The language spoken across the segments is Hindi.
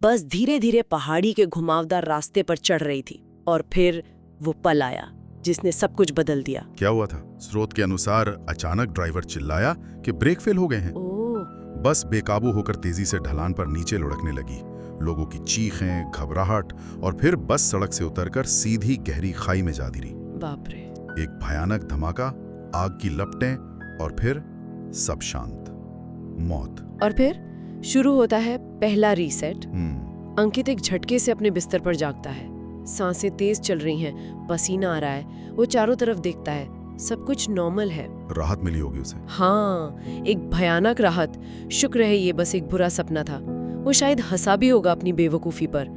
बस धीरे धीरे पहाड़ी के घुमावदार रास्ते पर चढ़ रही थी और फिर वो पल आया जिसने सब कुछ बदल दिया। क्या हुआ था? स्रोत के अनुसार अचानक ड्राइवर चिल्लाया कि ब्रेक फेल हो गए हैं। बस बेकाबू होकर तेजी से ढलान पर नीचे लुढ़कने लगी। लोगों की चीखें, घबराहट और फिर बस सड़क से उतरकर सीधी गहरी खाई में जा गिरी। बाप रे। एक भयानक धमाका, आग की लपटें और फिर सब शांत। मौत। और फिर शुरू होता है पहला रीसेट। अंकित एक झटके से अपने बिस्तर पर जागता है। सांसें तेज चल रही हैं, पसीना आ रहा है। वो चारों तरफ देखता है, सब कुछ नॉर्मल है। राहत मिली होगी उसे। हाँ, एक भयानक राहत। शुक्र है ये बस एक बुरा सपना था। वो शायद हंसा भी होगा अपनी बेवकूफ़ी पर।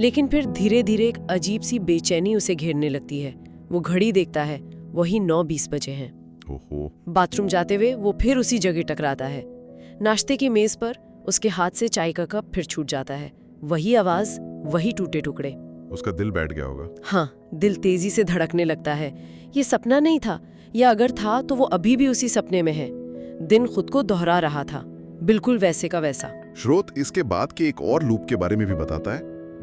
लेकिन फिर धीरे धीरे एक अजीब सी बेचैनी उसे घेरने लगती है। वो घड़ी देखता है, वही 9:20 बजे हैं। ओहो। बाथरूम जाते हुए वो फिर उसी जगह टकराता है। नाश्ते की मेज पर उसके हाथ से चाय का कप फिर छूट जाता है। वही आवाज, वही टूटे टुकड़े। उसका दिल बैठ गया होगा। हाँ, दिल तेजी से धड़कने लगता है। ये सपना नहीं था, या अगर था तो वो अभी भी उसी सपने में है। दिन खुद को दोहरा रहा था, बिल्कुल वैसे का वैसा। स्रोत इसके बाद के एक और लूप के बारे में भी बताता है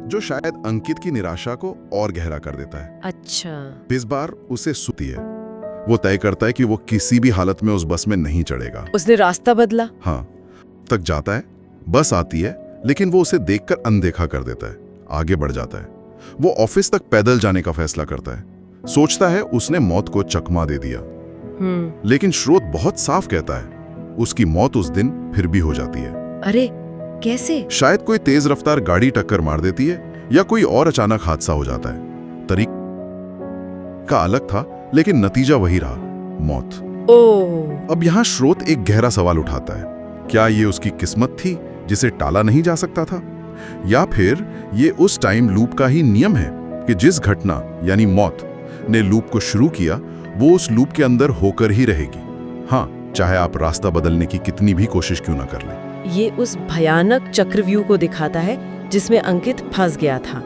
जो शायद अंकित की निराशा को और गहरा कर देता है। अच्छा। इस बार उसे सुती है। वो तय करता है कि वो किसी भी हालत में उस बस में नहीं चढ़ेगा। उसने रास्ता बदला। हाँ, तक जाता है। बस आती है लेकिन वो उसे देखकर अनदेखा कर देता है, आगे बढ़ जाता है। वो ऑफिस तक पैदल जाने का फैसला करता है। सोचता है उसने मौत को चकमा दे दिया। लेकिन स्रोत बहुत साफ कहता है उसकी मौत उस दिन फिर भी हो जाती है। अरे कैसे? शायद कोई तेज रफ्तार गाड़ी टक्कर मार देती है या कोई और अचानक हादसा हो जाता है। तरीका अलग था लेकिन नतीजा वही रहा, मौत। अब यहाँ स्रोत एक गहरा सवाल उठाता है, क्या ये उसकी किस्मत थी जिसे टाला नहीं जा सकता था, या फिर ये उस टाइम लूप का ही नियम है कि जिस घटना यानी मौत ने लूप को शुरू किया वो उस लूप के अंदर होकर ही रहेगी। हाँ, चाहे आप रास्ता बदलने की कितनी भी कोशिश क्यों ना कर लें। ये उस भयानक चक्रव्यूह को दिखाता है जिसमें अंकित फंस गया था।